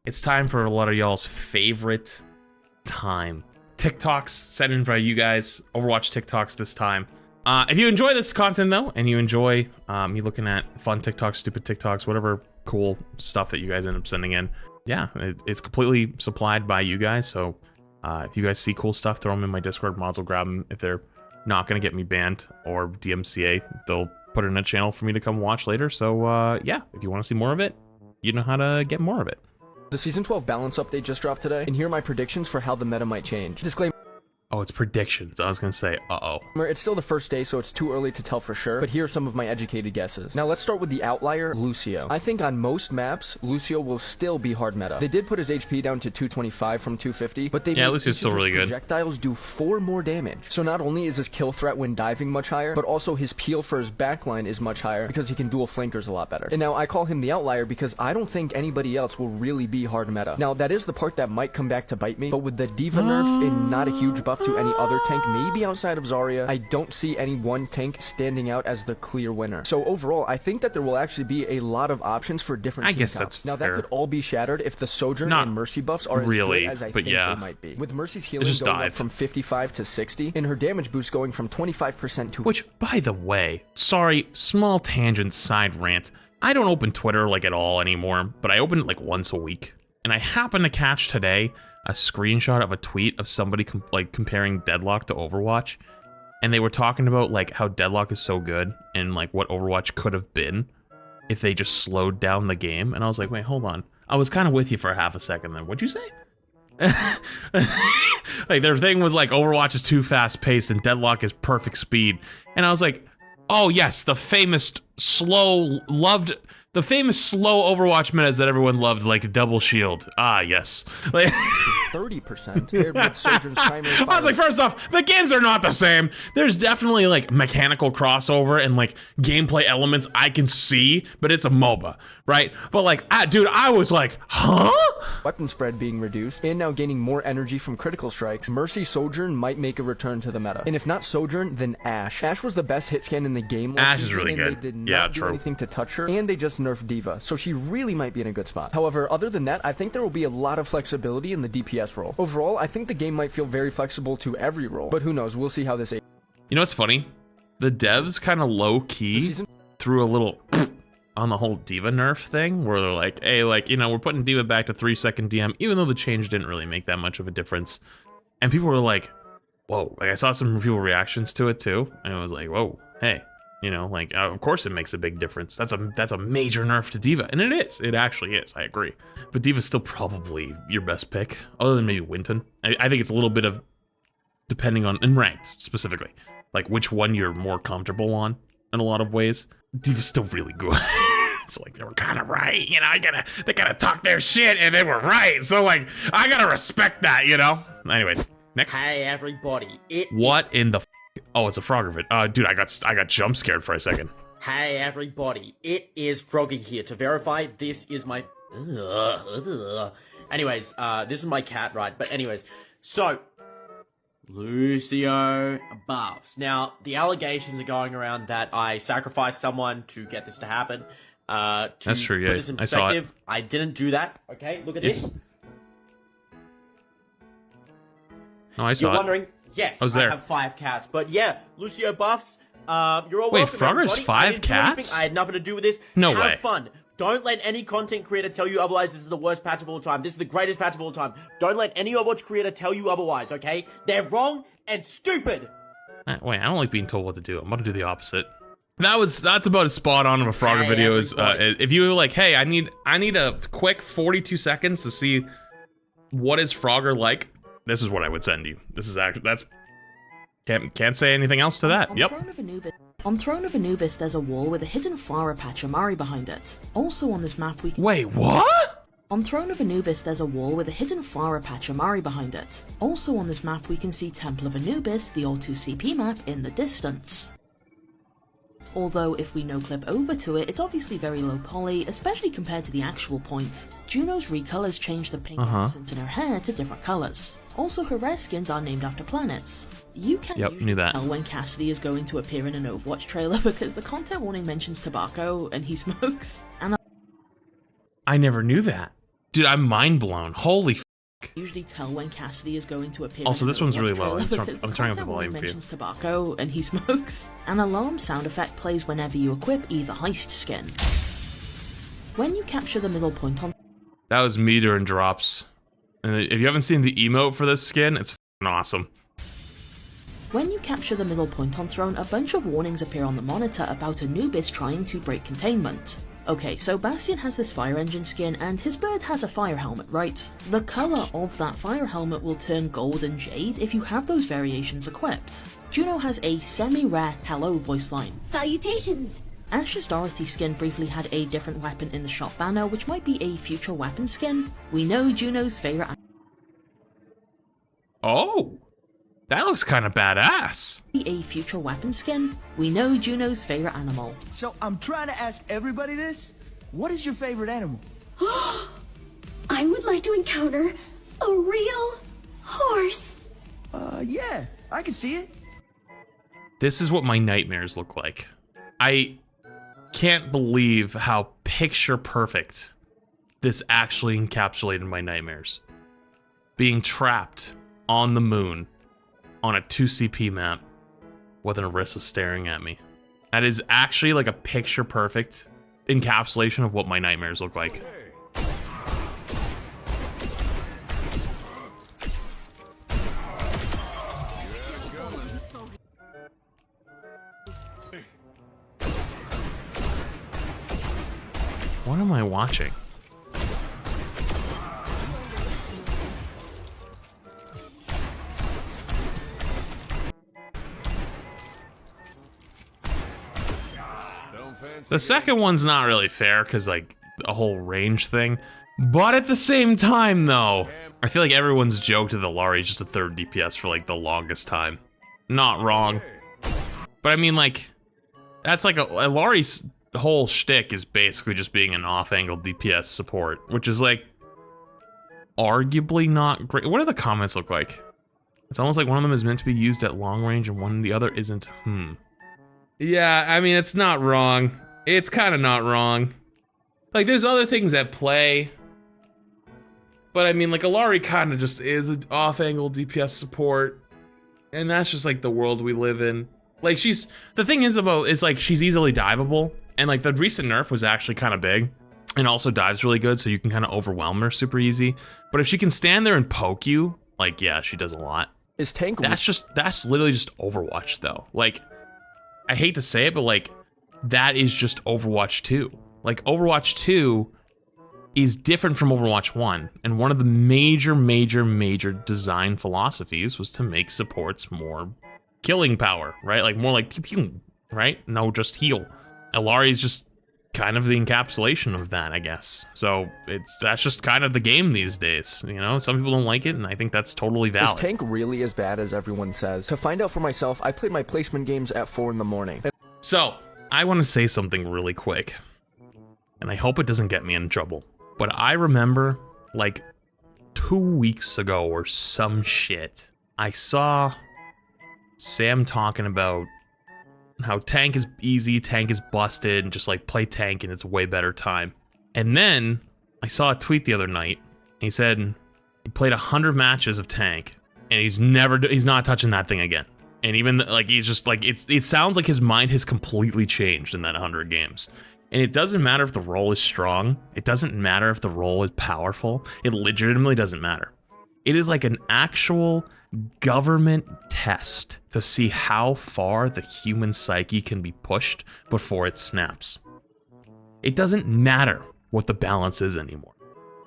it's time for a lot of y'all's favorite time. TikToks sent in by you guys. Overwatch TikToks this time. If you enjoy this content though, and you enjoy me looking at fun TikToks, stupid TikToks, whatever cool stuff that you guys end up sending in, yeah, it's completely supplied by you guys. So if you guys see cool stuff, throw them in my Discord. Mods will grab them. If they're not gonna get me banned or DMCA, they'll put it in a channel for me to come watch later. So yeah, if you want to see more of it, you know how to get more of it. The Season 12 balance update just dropped today, and here are my predictions for how the meta might change. Disclaimer. Oh, it's predictions. I was gonna say, uh-oh. It's still the first day, so it's too early to tell for sure, but here are some of my educated guesses. Now let's start with the outlier, Lucio. I think on most maps, Lucio will still be hard meta. They did put his HP down to 225 from 250, but they made Lucio's still really good. Projectiles do 4 more damage. So not only is his kill threat when diving much higher, but also his peel for his backline is much higher because he can duel flankers a lot better. And now I call him the outlier because I don't think anybody else will really be hard meta. Now that is the part that might come back to bite me, but with the D.Va nerfs and not a huge buff to any other tank, maybe outside of Zarya, I don't see any one tank standing out as the clear winner. So overall, I think that there will actually be a lot of options for different team guess comps. that's now fair. that could all be shattered if the Sojourn and Mercy buffs are really, as good as I but think yeah. they might be. With Mercy's healing just going died. up from 55 to 60, and her damage boost going from 25% to... Which, by the way, sorry, small tangent side rant. I don't open Twitter like at all anymore, but I open it like once a week. And I happened to catch today a screenshot of a tweet of somebody comparing Deadlock to Overwatch. And they were talking about like how Deadlock is so good and like what Overwatch could have been if they just slowed down the game. And I was like, wait, hold on. I was kind of with you for half a second then. What'd you say? Like their thing was like Overwatch is too fast paced and Deadlock is perfect speed. And I was like, oh yes, the famous slow Overwatch metas that everyone loved, like double shield. Ah, yes. Like 30% paired with Sojourn's primary fire. I was like, first off, the games are not the same. There's definitely like mechanical crossover and like gameplay elements I can see, but it's a MOBA, right? But like, dude, I was like, huh? Weapon spread being reduced, and now gaining more energy from critical strikes, Mercy Sojourn might make a return to the meta. And if not Sojourn, then Ashe. Ashe was the best hit scan in the game last Ashe season, is really and good. They did not Yeah, do true. anything to touch her, and they just nerfed D.Va, so she really might be in a good spot. However, other than that, I think there will be a lot of flexibility in the DPS role. Overall, I think the game might feel very flexible to every role, but who knows, we'll see how this... You know what's funny? The devs kind of low-key threw a little on the whole D.Va nerf thing, where they're like, hey, like, you know, we're putting D.Va back to 3-second DM, even though the change didn't really make that much of a difference. And people were like, whoa. Like, I saw some people reactions to it too, and it was like, whoa, hey. You know, like, of course it makes a big difference. That's a major nerf to D.Va, and it is. It actually is, I agree. But D.Va's still probably your best pick, other than maybe Winton. I think it's a little bit of, depending on, in ranked specifically, like which one you're more comfortable on in a lot of ways. D.Va's still really good. So like, they were kind of right, you know, they gotta talk their shit, and they were right. So like, I gotta respect that, you know? Anyways, next. Hey everybody, What in the Oh, it's a Frogger. Dude, I got jump scared for a second. Hey everybody, it is Froggy here. To verify, this is my... Anyways, this is my cat, right? But anyways, so... Lucio buffs. Now, the allegations are going around that I sacrificed someone to get this to happen. That's true, yeah. Put this in perspective, I didn't do that, okay? Look at this. Oh, I saw You're wondering... Yes, I have 5 cats. But yeah, Lucio buffs. You're all welcome. Wait, Frogger has 5 cats? I had nothing to do with this. No way. Have fun. Don't let any content creator tell you otherwise. This is the worst patch of all time. This is the greatest patch of all time. Don't let any Overwatch creator tell you otherwise, okay? They're wrong and stupid. Wait, I don't like being told what to do. I'm gonna do the opposite. That's about as spot on of a Frogger video as if you were like, hey, I need a quick 42 seconds to see what is Frogger like. This is what I would send you. This is actually, can't say anything else to that. Yep. On Throne of Anubis, there's a wall with a hidden flower patch Amari behind it. Also on this map we can... Wait, what? On Throne of Anubis, there's a wall with a hidden flower patch Amari behind it. Also on this map we can see Temple of Anubis, the old 2CP map, in the distance. Although, if we no-clip over to it, it's obviously very low poly, especially compared to the actual points. Juno's recolors change the pink accents in her hair to different colors. Also, her rare skins are named after planets. You can usually tell when Cassidy is going to appear in an Overwatch trailer because the content warning mentions tobacco and he smokes. And I never knew that. Dude, I'm mind blown. Holy f. Usually tell when Cassidy is going to appear. Also, in this an one's really Overwatch low. trailer because I'm turning up the content warning volume for you. mentions tobacco and he smokes. An alarm sound effect plays whenever you equip either heist skin. When you capture the middle point on. That was meter and drops. And if you haven't seen the emote for this skin, it's f***ing awesome. When you capture the middle point on Throne, a bunch of warnings appear on the monitor about a noobist trying to break containment. Okay, so Bastion has this fire engine skin, and his bird has a fire helmet, right? The colour of that fire helmet will turn gold and jade if you have those variations equipped. Juno has a semi-rare hello voice line. Salutations! Ash's Dorothy skin briefly had a different weapon in the shop banner, which might be a future weapon skin. We know Juno's favourite. Oh! That looks kind of badass. A future weapon skin. We know Juno's favourite animal. So I'm trying to ask everybody this. What is your favorite animal? I would like to encounter a real horse. Yeah, I can see it. This is what my nightmares look like. I can't believe how picture perfect this actually encapsulated my nightmares. Being trapped on the moon on a 2CP map with an Orisa staring at me. That is actually like a picture perfect encapsulation of what my nightmares look like. What am I watching? The second one's not really fair because, like, a whole range thing. But at the same time, though, I feel like everyone's joked that the Lari's just a third DPS for, like, the longest time. Not wrong. But I mean, like, that's like a Lari's whole shtick is basically just being an off-angle DPS support, which is, like, arguably not great. What do the comments look like? It's almost like one of them is meant to be used at long range and the other isn't. Yeah, I mean, it's not wrong. It's kind of not wrong. Like, there's other things at play. But I mean, like, Alari kind of just is an off-angle DPS support. And that's just, like, the world we live in. Like, the thing is like, she's easily diveable. And, like, the recent nerf was actually kind of big. And also dives really good, so you can kind of overwhelm her super easy. But if she can stand there and poke you, like, yeah, she does a lot. Is tank? That's literally just Overwatch, though. Like, I hate to say it, but, like, that is just Overwatch 2. Like, Overwatch 2 is different from Overwatch 1. And one of the major design philosophies was to make supports more killing power, right? Like, more like pew pew, right? No, just heal. Alari is just kind of the encapsulation of that, I guess. So that's just kind of the game these days, you know? Some people don't like it, and I think that's totally valid. Is tank really as bad as everyone says? To find out for myself, I played my placement games at 4 in the morning. So, I want to say something really quick, and I hope it doesn't get me in trouble. But I remember, like, 2 weeks ago or some shit, I saw Sam talking about how tank is easy, tank is busted, and just, like, play tank and it's a way better time. And then I saw a tweet the other night. He said he played 100 matches of tank, and he's not touching that thing again. And even, like, he's just, like, it sounds like his mind has completely changed in that 100 games. And it doesn't matter if the role is strong. It doesn't matter if the role is powerful. It legitimately doesn't matter. It is like an actual government test to see how far the human psyche can be pushed before it snaps. It doesn't matter what the balance is anymore.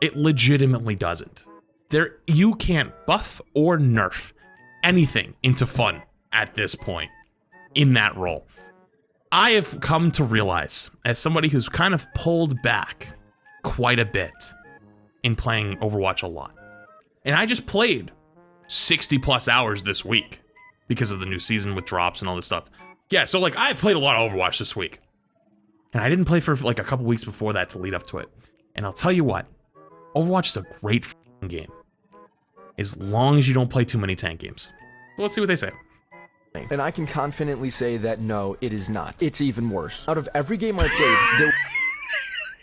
It legitimately doesn't. You can't buff or nerf anything into fun at this point in that role. I have come to realize, as somebody who's kind of pulled back quite a bit in playing Overwatch a lot, and I just played 60 plus hours this week because of the new season with drops and all this stuff. Yeah, so, like, I played a lot of Overwatch this week, and I didn't play for, like, a couple weeks before that to lead up to it. And I'll tell you what, Overwatch is a great game, as long as you don't play too many tank games. So let's see what they say. And I can confidently say that no, it is not. It's even worse. Out of every game I played,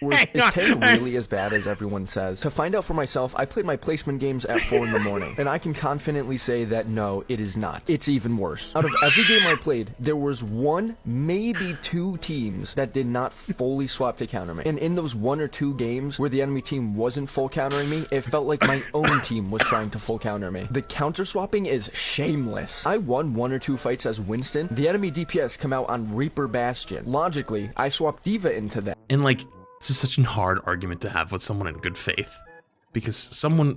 Is tank really as bad as everyone says? To find out for myself, I played my placement games at 4 in the morning, and I can confidently say that no, it is not. It's even worse. Out of every game I played, there was 1, maybe 2 teams that did not fully swap to counter me. And in those 1 or 2 games where the enemy team wasn't full countering me, it felt like my own team was trying to full counter me. The counter swapping is shameless. I won 1 or 2 fights as Winston. The enemy DPS come out on Reaper Bastion. Logically, I swapped D.Va into that. And like, this is such a hard argument to have with someone in good faith, because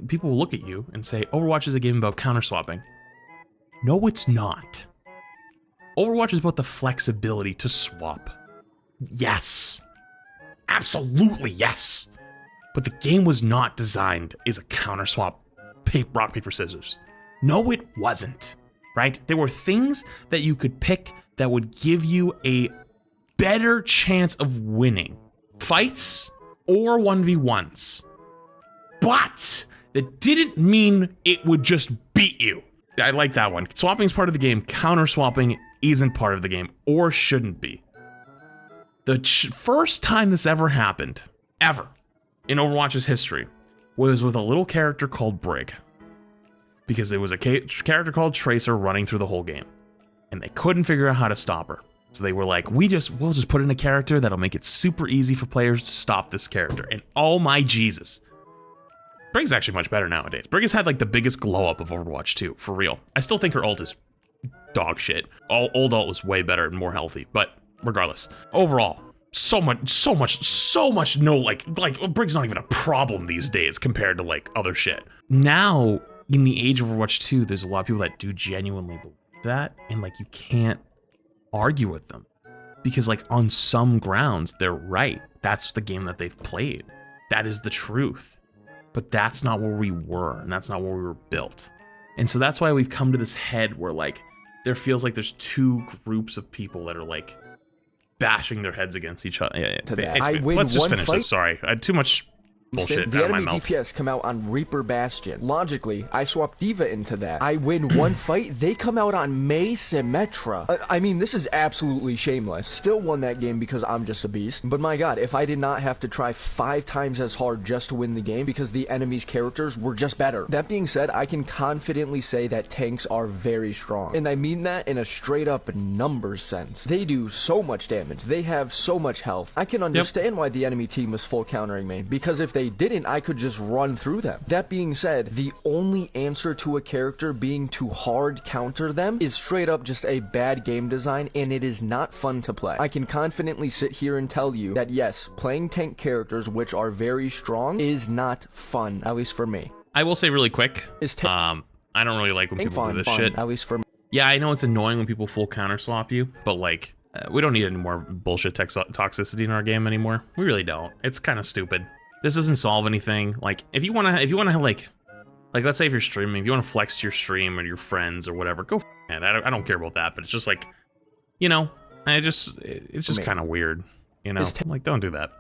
people will look at you and say, Overwatch is a game about counter swapping. No, it's not. Overwatch is about the flexibility to swap. Yes. Absolutely yes. But the game was not designed as a counter swap, rock, paper, scissors. No, it wasn't, right? There were things that you could pick that would give you a better chance of winning fights or 1v1s. But that didn't mean it would just beat you. I like that one. Swapping is part of the game. Counter swapping isn't part of the game, or shouldn't be. The first time this ever happened, ever, in Overwatch's history, was with a little character called Brig. Because there was a character called Tracer running through the whole game. And they couldn't figure out how to stop her. So they were like, we'll just put in a character that'll make it super easy for players to stop this character. And oh my Jesus. Brig's actually much better nowadays. Brig has had like the biggest glow up of Overwatch 2, for real. I still think her ult is dog shit. Old ult was way better and more healthy, but regardless. Overall, so much no, like Brig's not even a problem these days compared to like other shit. Now, in the age of Overwatch 2, there's a lot of people that do genuinely believe that, and like you can't argue with them, because like on some grounds they're right. That's the game that they've played. That is the truth. But that's not where we were, and that's not where we were built. And so that's why we've come to this head where like there feels like there's 2 groups of people that are like bashing their heads against each other. Let's just finish this. Sorry, I had too much bullshit The out of my enemy mouth. DPS come out on Reaper Bastion. Logically, I swap D.Va into that. I win 1 fight, they come out on Mei Symmetra. I mean, this is absolutely shameless. Still won that game because I'm just a beast. But my god, if I did not have to try 5 times as hard just to win the game because the enemy's characters were just better. That being said, I can confidently say that tanks are very strong. And I mean that in a straight up numbers sense. They do so much damage. They have so much health. I can understand why the enemy team was full countering me, because if they didn't, I could just run through them. That being said, the only answer to a character being to hard counter them is straight up just a bad game design, and it is not fun to play. I can confidently sit here and tell you that yes, playing tank characters which are very strong is not fun, at least for me. I will say really quick, Is I don't really like when people do this shit. At least for me. Yeah, I know it's annoying when people full counter swap you, but like, we don't need any more bullshit toxicity in our game anymore. We really don't. It's kind of stupid. This doesn't solve anything. Like, if you wanna like let's say if you're streaming, if you wanna flex your stream or your friends or whatever, go f*** it. I don't care about that, but it's just like, you know, it's just kind of weird, you know? Like, don't do that.